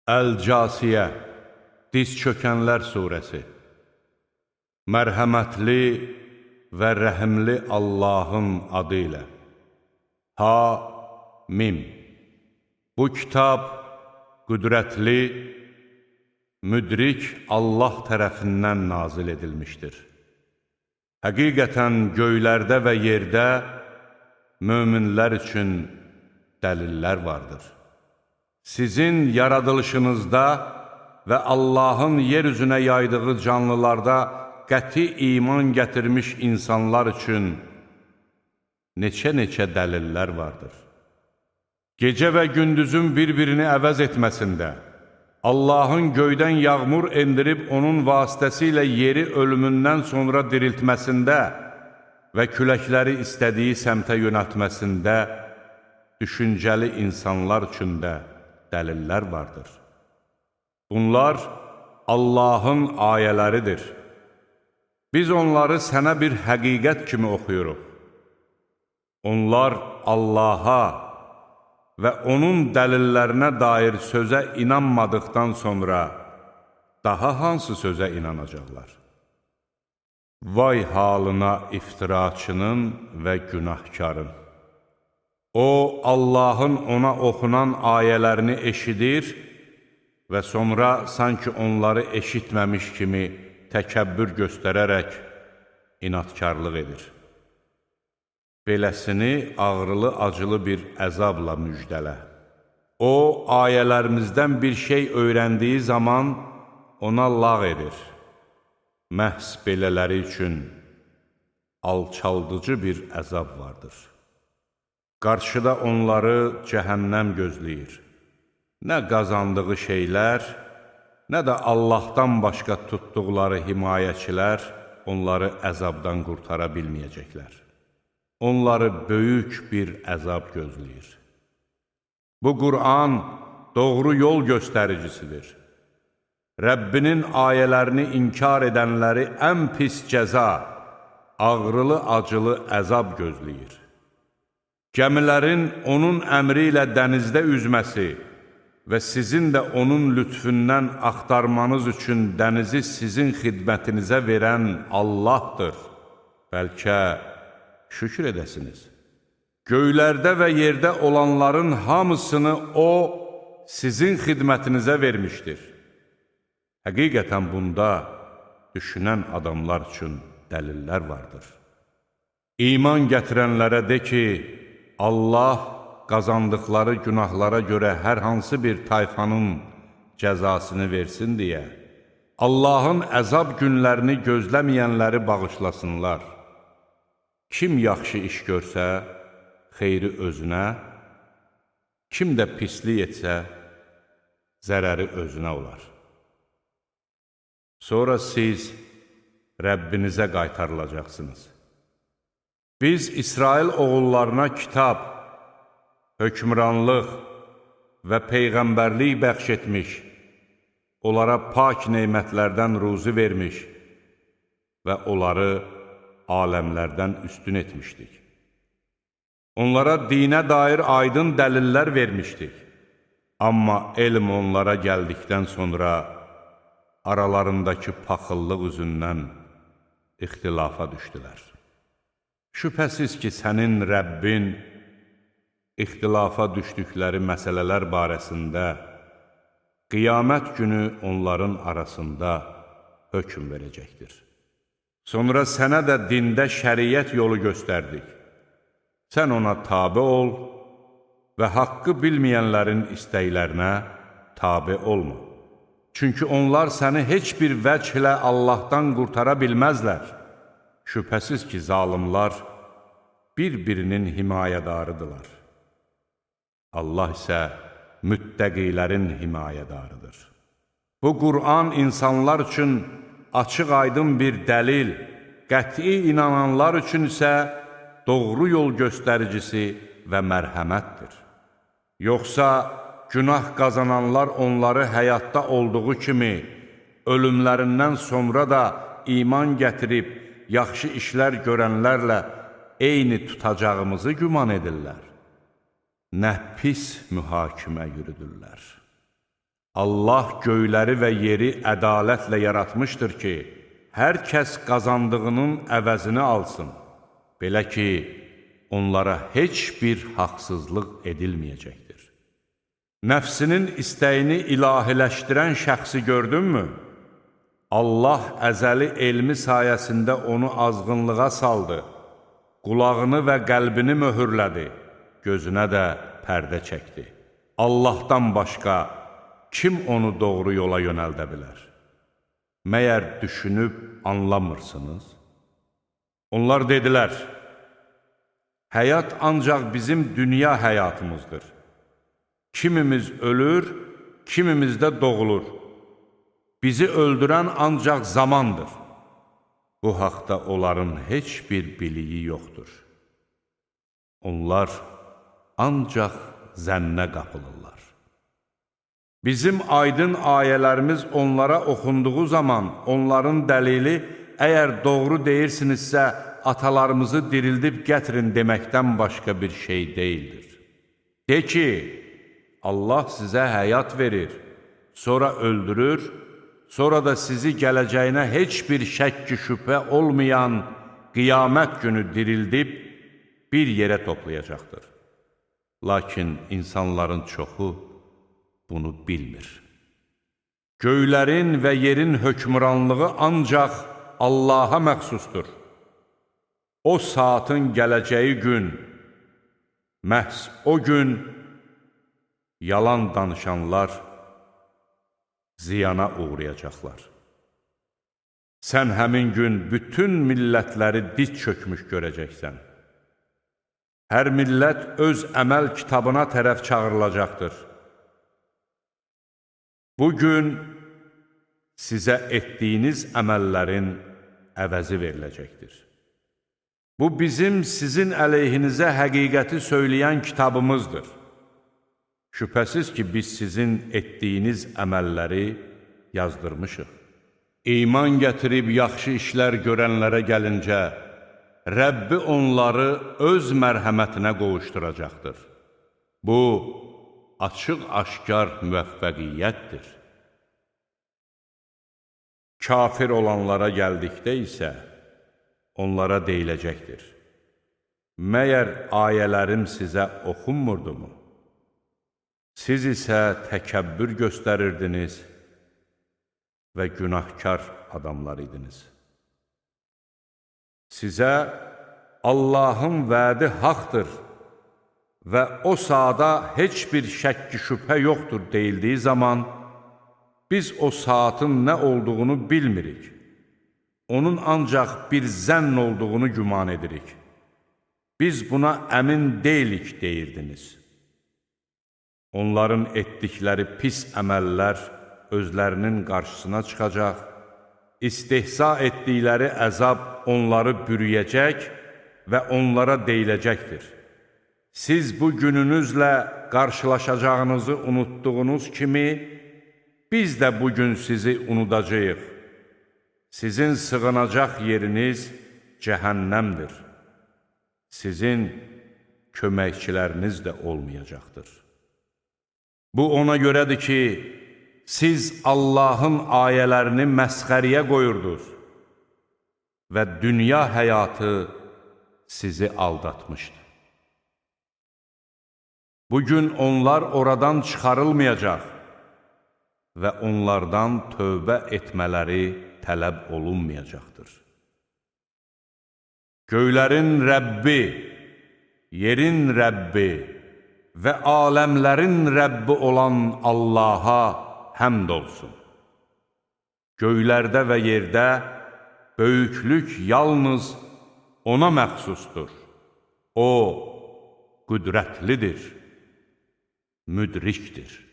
Əl-Casiyə, Diz çökənlər surəsi. Mərhəmətli və rəhimli Allahın adı ilə. Ha-Mim. Bu kitab qüdrətli, müdrik Allah tərəfindən nazil edilmişdir. Həqiqətən göylərdə və yerdə möminlər üçün dəlillər vardır. Sizin yaradılışınızda və Allahın yer üzünə yaydığı canlılarda qəti iman gətirmiş insanlar üçün neçə-neçə dəlillər vardır. Gecə və gündüzün bir-birini əvəz etməsində, Allahın göydən yağmur endirib onun vasitəsilə yeri ölümündən sonra diriltməsində və küləkləri istədiyi səmtə yönəltməsində düşüncəli insanlar üçün də dəlillər vardır. Bunlar Allahın ayələridir. Biz onları sənə bir həqiqət kimi oxuyuruq. Onlar Allaha və onun dəlillərinə dair sözə inanmadıqdan sonra daha hansı sözə inanacaqlar? Vay halına iftiraçının və günahkarın! O, Allahın ona oxunan ayələrini eşidir və sonra sanki onları eşitməmiş kimi təkəbbür göstərərək inatkarlıq edir. Beləsini ağrılı-acılı bir əzabla müjdələ. O, ayələrimizdən bir şey öyrəndiyi zaman ona lağ edir. Məhz belələri üçün alçaldıcı bir əzab vardır. Qarşıda onları cəhənnəm gözləyir. Nə qazandığı şeylər, nə də Allahdan başqa tutduqları himayəçilər onları əzabdan qurtara bilməyəcəklər. Onları böyük bir əzab gözləyir. Bu Qur'an doğru yol göstəricisidir. Rəbbinin ayələrini inkar edənləri ən pis cəza, ağrılı-acılı əzab gözləyir. Gəmilərin onun əmri ilə dənizdə üzməsi və sizin də onun lütfündən axtarmanız üçün dənizi sizin xidmətinizə verən Allahdır. Bəlkə şükür edəsiniz. Göylərdə və yerdə olanların hamısını O, sizin xidmətinizə vermişdir. Həqiqətən bunda düşünən adamlar üçün dəlillər vardır. İman gətirənlərə de ki, Allah qazandıqları günahlara görə hər hansı bir tayfanın cəzasını versin deyə, Allahın əzab günlərini gözləməyənləri bağışlasınlar. Kim yaxşı iş görsə, xeyri özünə, kim də pislik etsə, zərəri özünə olar. Sonra siz Rəbbinizə qaytarılacaqsınız. Biz İsrail oğullarına kitab, hökmranlıq və peyğəmbərlik bəxş etmiş, onlara pak neymətlərdən ruzi vermiş və onları aləmlərdən üstün etmişdik. Onlara dinə dair aydın dəlillər vermişdik. Amma elm onlara gəldikdən sonra aralarındakı paxıllıq üzündən ixtilafa düşdülər. Şübhəsiz ki, sənin Rəbbin ixtilafa düşdükləri məsələlər barəsində qiyamət günü onların arasında hökm verəcəkdir. Sonra sənə də dində şəriət yolu göstərdik. Sən ona tabe ol və haqqı bilməyənlərin istəklərinə tabe olma. Çünki onlar səni heç bir vəclə Allahdan qurtara bilməzlər. Şübhəsiz ki, zalimlar bir-birinin himayədarıdırlar. Allah isə müttəqilərin himayədarıdır. Bu Qur'an insanlar üçün açıq-aydın bir dəlil, qəti inananlar üçün isə doğru yol göstəricisi və mərhəmətdir. Yoxsa günah qazananlar onları həyatda olduğu kimi, ölümlərindən sonra da iman gətirib, yaxşı işlər görənlərlə eyni tutacağımızı güman edirlər. Nə pis mühakimə yürüdürlər. Allah göyləri və yeri ədalətlə yaratmışdır ki, hər kəs qazandığının əvəzini alsın. Belə ki, onlara heç bir haqsızlıq edilməyəcəkdir. Nəfsinin istəyini ilahiləşdirən şəxsi gördünmü? Allah əzəli elmi sayəsində onu azğınlığa saldı, qulağını və qəlbini möhürlədi, gözünə də pərdə çəkdi. Allahdan başqa kim onu doğru yola yönəldə bilər? Məyər düşünüb anlamırsınız? Onlar dedilər, həyat ancaq bizim dünya həyatımızdır. Kimimiz ölür, kimimiz də doğulur. Bizi öldürən ancaq zamandır. Bu haqda onların heç bir biliyi yoxdur. Onlar ancaq zənnə qapılırlar. Bizim aydın ayələrimiz onlara oxunduğu zaman onların dəlili, əgər doğru deyirsinizsə, atalarımızı dirildib gətirin deməkdən başqa bir şey deyildir. De ki, Allah sizə həyat verir, sonra öldürür, sonra da sizi gələcəyinə heç bir şəkki şübhə olmayan qiyamət günü dirildib bir yerə toplayacaqdır. Lakin insanların çoxu bunu bilmir. Göylərin və yerin hökmranlığı ancaq Allaha məxsusdur. O saatın gələcəyi gün, məhz o gün yalan danışanlar ziyana uğrayacaqlar. Sən həmin gün bütün millətləri diz çökmüş görəcəksən. Hər millət öz əməl kitabına tərəf çağırılacaqdır. Bugün sizə etdiyiniz əməllərin əvəzi veriləcəkdir. Bu bizim sizin əleyhinizə həqiqəti söyləyən kitabımızdır. Şübhəsiz ki, biz sizin etdiyiniz əməlləri yazdırmışıq. İman gətirib yaxşı işlər görənlərə gəlincə, Rəbbi onları öz mərhəmətinə qovuşduracaqdır. Bu, açıq-aşkar müvəffəqiyyətdir. Kafir olanlara gəldikdə isə, onlara deyiləcəkdir. Məyər ayələrim sizə oxunmurdumu? Siz isə təkəbbür göstərirdiniz və günahkar adamlar idiniz. Sizə Allahın vədi haqdır və o saata heç bir şəkki şübhə yoxdur deyildiyi zaman, biz o saatın nə olduğunu bilmirik. Onun ancaq bir zənn olduğunu güman edirik. Biz buna əmin deyilik deyirdiniz. Onların etdikləri pis əməllər özlərinin qarşısına çıxacaq, istehza etdikləri əzab onları bürüyəcək və onlara deyiləcəkdir. Siz bu gününüzlə qarşılaşacağınızı unutduğunuz kimi, biz də bugün sizi unudacağıq. Sizin sığınacaq yeriniz cəhənnəmdir. Sizin köməkçiləriniz də olmayacaqdır. Bu ona görədir ki, siz Allahın ayələrini məsxəriyə qoyurdunuz və dünya həyatı sizi aldatmışdı. Bugün onlar oradan çıxarılmayacaq və onlardan tövbə etmələri tələb olunmayacaqdır. Göylərin Rəbbi, yerin Rəbbi və aləmlərin Rəbbi olan Allaha həmd olsun. Göylərdə və yerdə böyüklük yalnız ona məxsusdur. O, qüdrətlidir, müdrikdir.